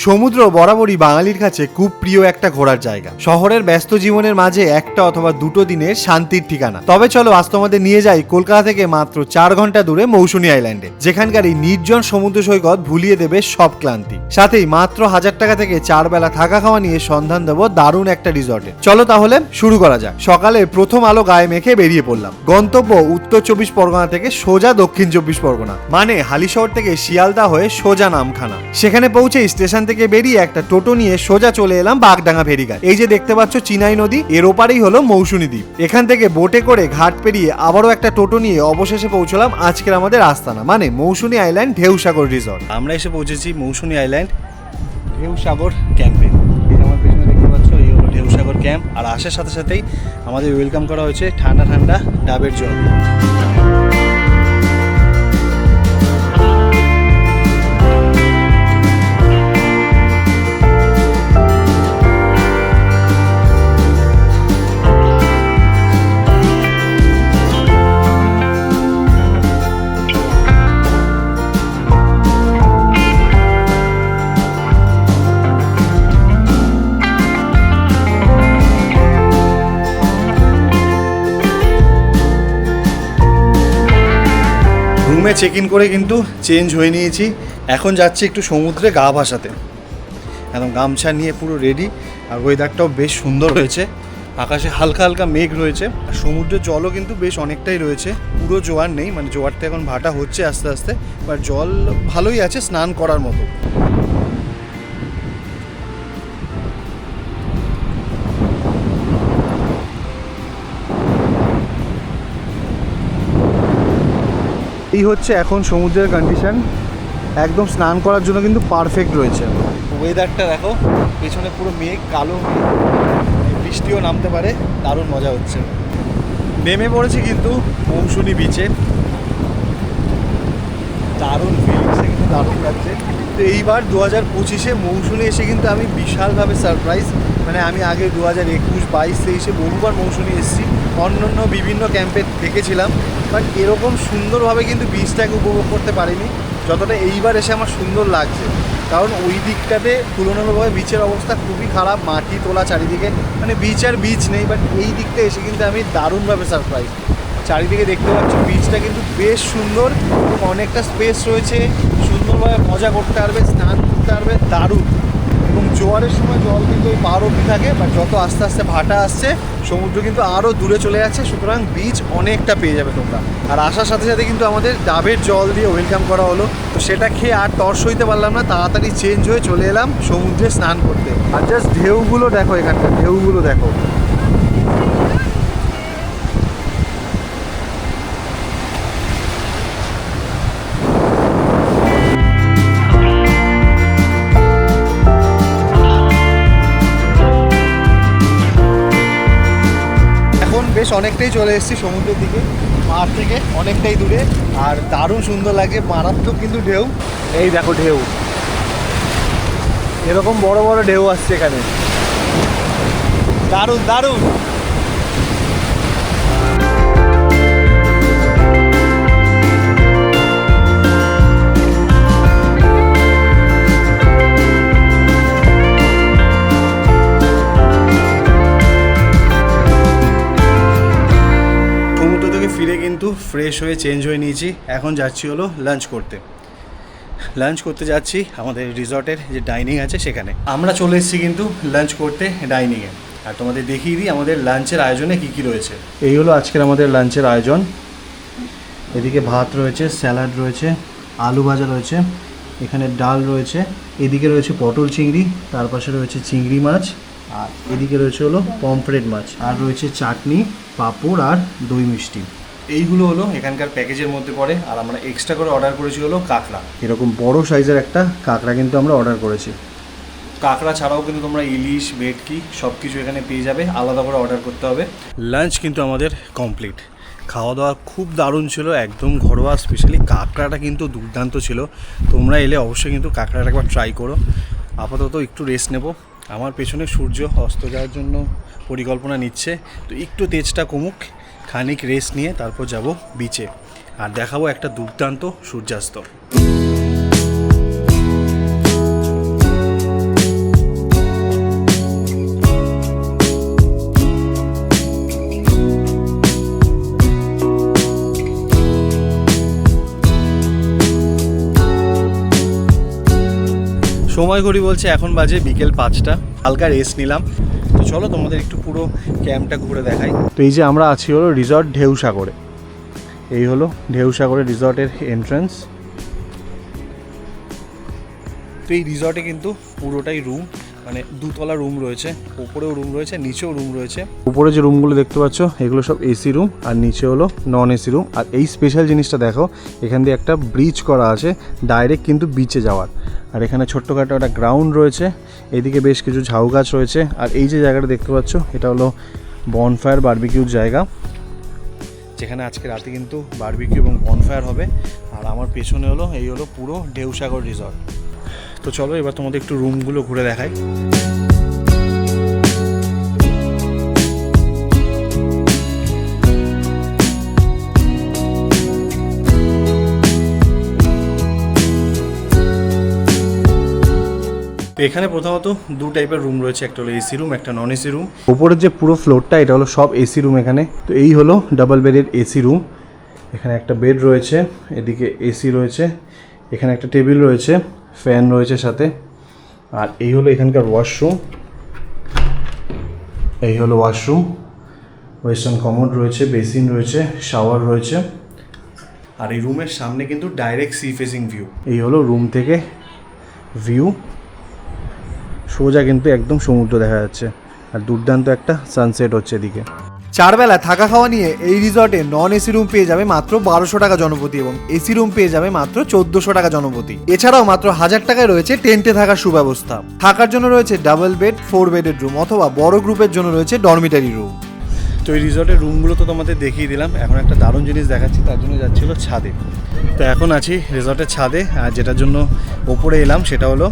সমুদ্র বরাবরই বাঙালির কাছে খুব প্রিয় একটা ঘোরার জায়গা। শহরের ব্যস্ত জীবনের মাঝে একটা অথবা দুটো দিনের শান্তির ঠিকানা। তবে চলো আজ তোমাদের নিয়ে যাই কলকাতা থেকে মাত্র 4 ঘন্টা দূরে মৌসুনী আইল্যান্ডে, যেখানকার এই নির্জন সমুদ্র সৈকত ভুলিয়ে দেবে সব ক্লান্তি। সাথেই মাত্র 1000 টাকা থেকে 4 বেলা থাকা খাওয়া নিয়ে সন্ধান দেবো দারুণ একটা রিসর্টে। চলো তাহলে শুরু করা যাক। সকালে প্রথম আলো গায়ে মেখে বেরিয়ে পড়লাম। গন্তব্য উত্তর 24 পরগনা থেকে সোজা দক্ষিণ 24 পরগনা, মানে হালিশহর থেকে শিয়ালদা হয়ে সোজা নামখানা। সেখানে পৌঁছে স্টেশন থেকে বেরিয়ে একটা টোটো নিয়ে সোজা চলে এলাম বাগডাঙ্গা ফেরিঘাট। এই যে দেখতে পাচ্ছ চিনাই নদী, এর ওপারেই হলো মৌসুনী দ্বীপ। এখান থেকে বোটে করে ঘাট পেরিয়ে আবারও একটা টোটো নিয়ে অবশেষে পৌঁছলাম আজকের আমাদের আস্তানা, মানে মৌসুনী আইল্যান্ড ঢেউসাগর রিসর্ট। আমরা এসে পৌঁছেছি মৌসুনী আইল্যান্ড ঢেউসাগর ক্যাম্পে। আমার পেছনে দেখতে পাচ্ছ এই হলো ঢেউসাগর ক্যাম্প। আর আসার সাথে সাথেই আমাদের ওয়েলকাম করা হয়েছে ঠান্ডা ঠান্ডা ডাবের জল। রুমে চেক ইন করে কিন্তু চেঞ্জ হয়ে নিয়েছি। এখন যাচ্ছি একটু সমুদ্রে গা ভাসাতে। একদম গামছা নিয়ে পুরো রেডি। আর ওয়েদারটাও বেশ সুন্দর হয়েছে, আকাশে হালকা হালকা মেঘ রয়েছে। আর সমুদ্রের জলও কিন্তু বেশ অনেকটাই রয়েছে, পুরো জোয়ার নেই, মানে জোয়ারটা এখন ভাটা হচ্ছে আস্তে আস্তে, বাট জল ভালোই আছে স্নান করার মতো। এই হচ্ছে এখন সমুদ্রের কন্ডিশন, একদম স্নান করার জন্য কিন্তু পারফেক্ট রয়েছে। ওয়েদারটা দেখো, পেছনে পুরো মেঘ, কালো মেঘ, বৃষ্টিও নামতে পারে, দারুণ মজা হচ্ছে। নেমে পড়েছি কিন্তু মৌসুনী বিচে, দারুণ ফিলিংসে কিন্তু দারুণ লাগছে। তো এইবার 2025-এ মৌসুনী এসে কিন্তু আমি বিশালভাবে সারপ্রাইজ। মানে আমি আগে 2021, 22, 23-এ বহুবার মৌসুনী এসেছি, অন্য বিভিন্ন ক্যাম্পে দেখেছিলাম, বাট এরকম সুন্দরভাবে কিন্তু বিচটাকে উপভোগ করতে পারিনি যতটা এইবার এসে আমার সুন্দর লাগছে। কারণ ওই দিকটাতে তুলনামূলকভাবে বিচের অবস্থা খুবই খারাপ, মাটি তোলা চারিদিকে, মানে বিচ আর বিচ নেই। বাট এই দিকটা এসে কিন্তু আমি দারুণভাবে সারপ্রাইজ। চারিদিকে দেখতে পাচ্ছ বিচটা কিন্তু বেশ সুন্দর এবং অনেকটা স্পেস রয়েছে, সুন্দরভাবে মজা করতে পারবে, স্নান করতে পারবে, দারুণ। এবং জোয়ারের সময় জল কিন্তু ওই পার অবধি থাকে, বাট যত আস্তে আস্তে ভাটা আসছে সমুদ্র কিন্তু আরও দূরে চলে যাচ্ছে, সুতরাং বিচ অনেকটা পেয়ে যাবে তোমরা। আর আসার সাথে সাথে কিন্তু আমাদের ডাবের জল দিয়ে ওয়েলকাম করা হলো, তো সেটা খেয়ে আর তর সইতে পারলাম না, তাড়াতাড়ি চেঞ্জ হয়ে চলে এলাম সমুদ্রে স্নান করতে। আর জাস্ট ঢেউগুলো দেখো, এখানকার ঢেউগুলো দেখো। বেশ অনেকটাই চলে এসেছি সমুদ্রের দিকে, পাহাড় থেকে অনেকটাই দূরে, আর দারুণ সুন্দর লাগে, মারাত্মক কিন্তু ঢেউ। এই দেখো ঢেউ, এরকম বড় বড় ঢেউ আসছে এখানে, দারুণ দারুণ। ফিরে কিন্তু ফ্রেশ হয়ে চেঞ্জ হয়ে নিয়েছি। এখন যাচ্ছি হলো লাঞ্চ করতে যাচ্ছি আমাদের রিসর্টের যে ডাইনিং আছে সেখানে। আমরা চলে এসেছি কিন্তু লাঞ্চ করতে ডাইনিংয়ে। আর তোমাদের দেখিয়ে দিই আমাদের লাঞ্চের আয়োজনে কী কী রয়েছে। এই হলো আজকের আমাদের লাঞ্চের আয়োজন। এদিকে ভাত রয়েছে, স্যালাড রয়েছে, আলু ভাজা রয়েছে, এখানে ডাল রয়েছে, এদিকে রয়েছে পটল চিংড়ি, তার পাশে রয়েছে চিংড়ি মাছ, আর এদিকে রয়েছে হলো পমফ্রেট মাছ, আর রয়েছে চাটনি, পাঁপড় আর দই মিষ্টি। এইগুলো হলো এখানকার প্যাকেজের মধ্যে পড়ে। আর আমরা এক্সট্রা করে অর্ডার করেছি হলো কাঁকড়া, এরকম বড় সাইজের একটা কাঁকড়া কিন্তু আমরা অর্ডার করেছি। কাঁকড়া ছাড়াও কিন্তু তোমরা ইলিশ, ভেটকি সব কিছু এখানে পেয়ে যাবে, আলাদা করে অর্ডার করতে হবে। লাঞ্চ কিন্তু আমাদের কমপ্লিট। খাওয়া দাওয়া খুব দারুণ ছিল, একদম ঘরোয়া। স্পেশালি কাঁকড়াটা কিন্তু দুর্দান্ত ছিল। তোমরা এলে অবশ্যই কিন্তু কাঁকড়াটা একবার ট্রাই করো। আপাতত একটু রেস্ট নেব। আমার পেছনে সূর্য অস্ত যাওয়ার জন্য পরিকল্পনা নিচ্ছে, তো একটু তেজটা কমুক, খানিক রেস্ট নিয়ে তারপর যাব বিচে আর দেখাবো একটা দুর্দান্ত সূর্যাস্ত। সময় ঘড়ি বলছে এখন বাজে বিকেল 5টা। হালকা রেস্ট নিলাম। তো চলো তোমাদের একটু পুরো ক্যাম্পটা ঘুরে দেখাই। তো এই যে আমরা আছি হলো রিসর্ট ঢেউসাগরে। এই হলো ঢেউসাগরে রিসর্টের এন্ট্রান্স। তো এই রিসর্টে কিন্তু পুরোটাই রুম, মানে দুতলা রুম রয়েছে, উপরেও রুম রয়েছে, নিচেও রুম রয়েছে। উপরে যে রুমগুলো দেখতে পাচ্ছ এগুলো সব এসি রুম, আর নিচে হলো নন এসি রুম। আর এই স্পেশাল জিনিসটা দেখো, এখান দিয়ে একটা ব্রিজ করা আছে ডাইরেক্ট কিন্তু বিচে যাওয়ার। আর এখানে ছোট্টখাটো একটা গ্রাউন্ড রয়েছে, এদিকে বেশ কিছু ঝাউ গাছ রয়েছে। আর এই যে জায়গাটা দেখতে পাচ্ছ এটা হলো বনফায়ার বারবিকিউর জায়গা, যেখানে আজকে রাতে কিন্তু বারবিকিউ এবং বনফায়ার হবে। আর আমার পেছনে হলো এই হলো পুরো ঢেউসাগর রিসর্ট। তো চলো এবার তোমাদের একটু রুমগুলো ঘুরে দেখাই। তো এখানে প্রথমত দু টাইপের রুম রয়েছে, একটা হলো এসি রুম, একটা নন এসি রুম। উপরের যে পুরো ফ্লোরটা এটা হলো সব এসি রুম এখানে। তো এই হলো ডাবল বেডের এসি রুম। এখানে একটা বেড রয়েছে, এদিকে এসি রয়েছে, এখানে একটা টেবিল রয়েছে, ফ্যান রয়েছে সাথে। আর এই হলো এখানকার ওয়াশরুম। এই হলো ওয়াশরুম, ওয়েস্টার্ন কমোড রয়েছে, বেসিন রয়েছে, শাওয়ার রয়েছে। আর এই রুমের সামনে কিন্তু ডাইরেক্ট সি ফেসিং ভিউ। এই হলো রুম থেকে ভিউ, সোজা কিন্তু একদম সমুদ্র দেখা যাচ্ছে। আর দুর্দান্ত একটা সানসেট হচ্ছে এদিকে। 4 বেলা থাকা খাওয়া নিয়ে এই রিসর্টে নন এসি রুম পেয়ে যাবে মাত্র 1200 টাকা জনপ্রতি এবং এসি রুম পেয়ে যাবে মাত্র 1400 টাকা জনপ্রতি। এছাড়াও মাত্র 1000 টাকায় রয়েছে টেন্টে থাকার সুব্যবস্থা। থাকার জন্য রয়েছে ডাবল বেড, 4 বেডের রুম, অথবা বড় গ্রুপের জন্য রয়েছে ডরমিটারি রুম। তো এই রিসর্টের রুমগুলো তো তোমাদের দেখিয়ে দিলাম। এখন একটা দারুণ জিনিস দেখাচ্ছি, তার জন্য যাচ্ছিল ছাদে। তো এখন আছি রিসর্টের ছাদে, আর যেটার জন্য ওপরে এলাম সেটা হলো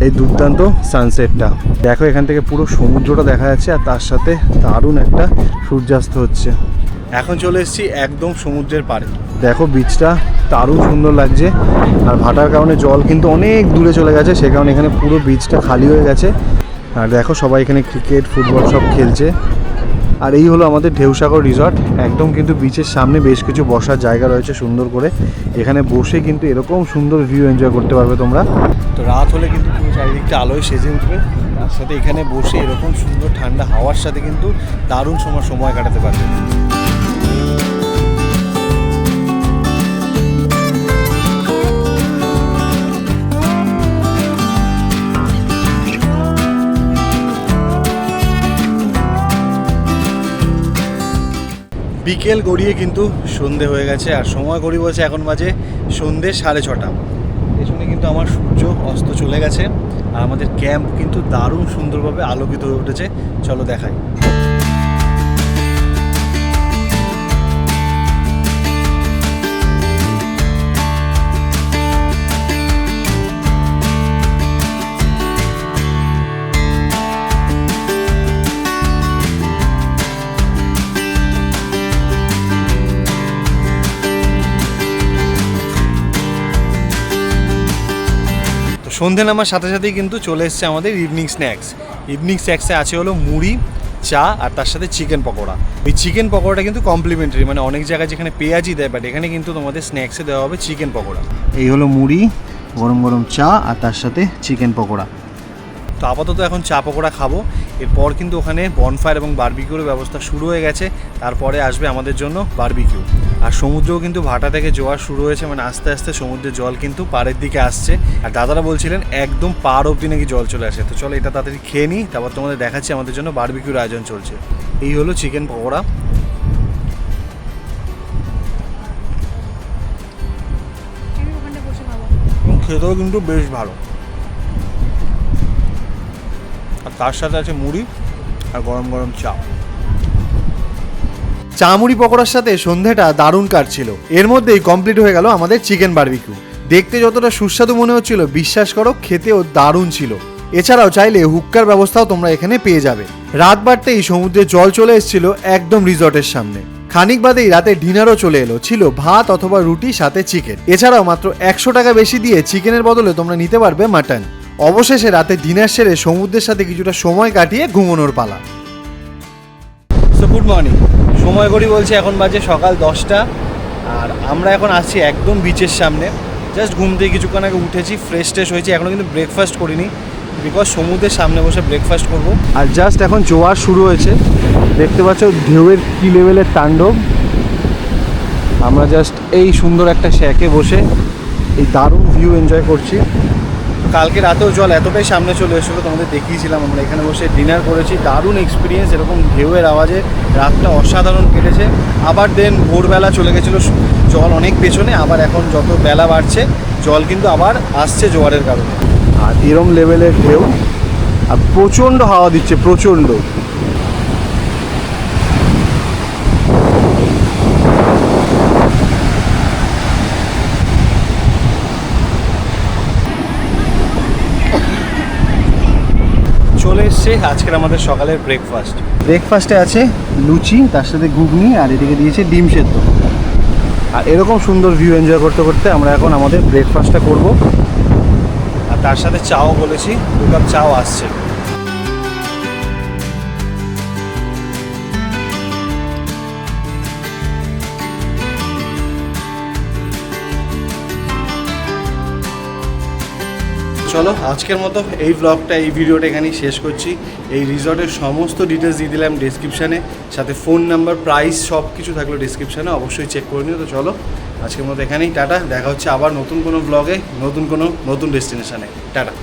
এই দুর্দান্ত সানসেটটা। দেখো এখান থেকে পুরো সমুদ্রটা দেখা যাচ্ছে, আর তার সাথে দারুণ একটা সূর্যাস্ত হচ্ছে। এখন চলে এসেছি একদম সমুদ্রের পাড়ে। দেখো বিচটা দারুণ সুন্দর লাগছে। আর ভাটার কারণে জল কিন্তু অনেক দূরে চলে গেছে, সে কারণে এখানে পুরো বিচটা খালি হয়ে গেছে। আর দেখো সবাই এখানে ক্রিকেট, ফুটবল সব খেলছে। আর এই হলো আমাদের ঢেউসাগর রিসর্ট। একদম কিন্তু বিচের সামনে বেশ কিছু বসার জায়গা রয়েছে সুন্দর করে। এখানে বসে কিন্তু এরকম সুন্দর ভিউ এনজয় করতে পারবে তোমরা। তো রাত হলে কিন্তু পুরো চারিদিকটা আলোয় সেজে উঠবে। তার সাথে এখানে বসে এরকম সুন্দর ঠান্ডা হাওয়ার সাথে কিন্তু দারুণ সময় কাটাতে পারবে। বিকেল গড়িয়ে কিন্তু সন্ধে হয়ে গেছে, আর সময় গড়িয়ে বলছে এখন বাজে সন্ধে 6:30। পেছনে কিন্তু আমার সূর্য অস্ত চলে গেছে, আর আমাদের ক্যাম্প কিন্তু দারুণ সুন্দরভাবে আলোকিত হয়ে উঠেছে। চলো দেখাই। সন্ধে নামার সাথে সাথেই কিন্তু চলে এসছে আমাদের ইভিনিং স্ন্যাক্স। ইভিনিং স্ন্যাক্সে আছে হলো মুড়ি, চা, আর তার সাথে চিকেন পকোড়া। এই চিকেন পকোড়াটা কিন্তু কমপ্লিমেন্টারি, মানে অনেক জায়গায় যেখানে পেঁয়াজি দেয়, বাট এখানে কিন্তু তোমাদের স্ন্যাক্সে দেওয়া হবে চিকেন পকোড়া। এই হলো মুড়ি, গরম গরম চা, আর তার সাথে চিকেন পকোড়া। তো আপাতত এখন চা পকোড়া খাবো। এরপর কিন্তু ওখানে বনফায়ার এবং বারবিকিউর ব্যবস্থা শুরু হয়ে গেছে। তারপরে আসবে আমাদের জন্য বারবিকিউ। আর সমুদ্রও কিন্তু ভাটা থেকে জোয়ার শুরু হয়েছে, মানে আস্তে আস্তে সমুদ্রের জল কিন্তু পাড়ের দিকে আসছে। আর দাদারা বলছিলেন একদম পাড় অবধি নাকি জল চলে আসে। তো চলো এটা তাড়াতাড়ি খেয়ে নিই, তারপর তোমাদের দেখাচ্ছি আমাদের জন্য বারবিকিউর আয়োজন চলছে। এই হলো চিকেন পকোড়া। খেতেও কিন্তু বেশ ভালো। আর তার সাথে আছে মুড়ি আর গরম গরম চা। চা মুড়ি পকোড়ার সাথে সন্ধেটা দারুণ কাটছিল। এর মধ্যেই কমপ্লিট হয়ে গেল আমাদের চিকেন বারবিকিউ। দেখতে যতটা সুস্বাদু মনে হচ্ছিল, বিশ্বাস করো খেতেও দারুণ ছিল। এছাড়াও চাইলে হুক্কার ব্যবস্থাও তোমরা এখানে পেয়ে যাবে। রাত বাড়তেই সমুদ্রে জল চলে এসেছিল একদম রিসর্টের সামনে। খানিক বাদেই রাতে ডিনারও চলে এলো, ছিল ভাত অথবা রুটি সাথে চিকেন। এছাড়াও মাত্র 100 টাকা বেশি দিয়ে চিকেনের বদলে তোমরা নিতে পারবে মাটন। অবশেষে রাতে ডিনার সেরে সমুদ্রের সাথে কিছুটা সময় কাটিয়ে ঘুমানোর পালা। So good morning. সময় ঘড়ি বলছে এখন বাজে সকাল 10টা, আর আমরা এখন আসছি একদম বিচের সামনে। জাস্ট ঘুম থেকে কিছুক্ষণ আগে উঠেছি, ফ্রেশ ট্রেশ হয়েছি, এখনও কিন্তু ব্রেকফাস্ট করিনি বিকজ সমুদ্রের সামনে বসে ব্রেকফাস্ট করব। আর জাস্ট এখন জোয়ার শুরু হয়েছে, দেখতে পাচ্ছ ঢেউয়ের কী লেভেলের তাণ্ডব। আমরা জাস্ট এই সুন্দর একটা শ্যাকে বসে এই দারুণ ভিউ এনজয় করছি। কালকে রাতেও জল এতটাই সামনে চলে এসেছিলো, তোমাদের দেখিয়েছিলাম। আমরা এখানে বসে ডিনার করেছি, দারুণ এক্সপিরিয়েন্স। এরকম ঢেউয়ের আওয়াজে রাতটা অসাধারণ কেটেছে। আবার দেন ভোরবেলা চলে গেছিলো জল অনেক পেছনে, আবার এখন যত বেলা বাড়ছে জল কিন্তু আবার আসছে জোয়ারের কারণে। আর এরম লেভেলের ঢেউ, আর প্রচণ্ড হাওয়া দিচ্ছে, প্রচণ্ড। চলে এসছে আজকের আমাদের সকালের ব্রেকফাস্টে আছে লুচি, তার সাথে ঘুগনি, আর এদিকে দিয়েছে ডিম সেদ্ধ। আর এরকম সুন্দর ভিউ এনজয় করতে করতে আমরা এখন আমাদের ব্রেকফাস্টটা করব। আর তার সাথে চাও বলেছি, 2 কাপ চাও আসছে। চলো আজকের মতো এই ব্লগটা, এই ভিডিওটা এখানেই শেষ করছি। এই রিসর্টের সমস্ত ডিটেলস দিয়ে দিলাম ডিসক্রিপশানে, সাথে ফোন নাম্বার, প্রাইস সব কিছু থাকলো ডিসক্রিপশানে, অবশ্যই চেক করে নিও। তো চলো আজকের মতো এখানেই টাটা, দেখা হচ্ছে আবার নতুন কোনো ব্লগে, নতুন ডেস্টিনেশানে। টাটা।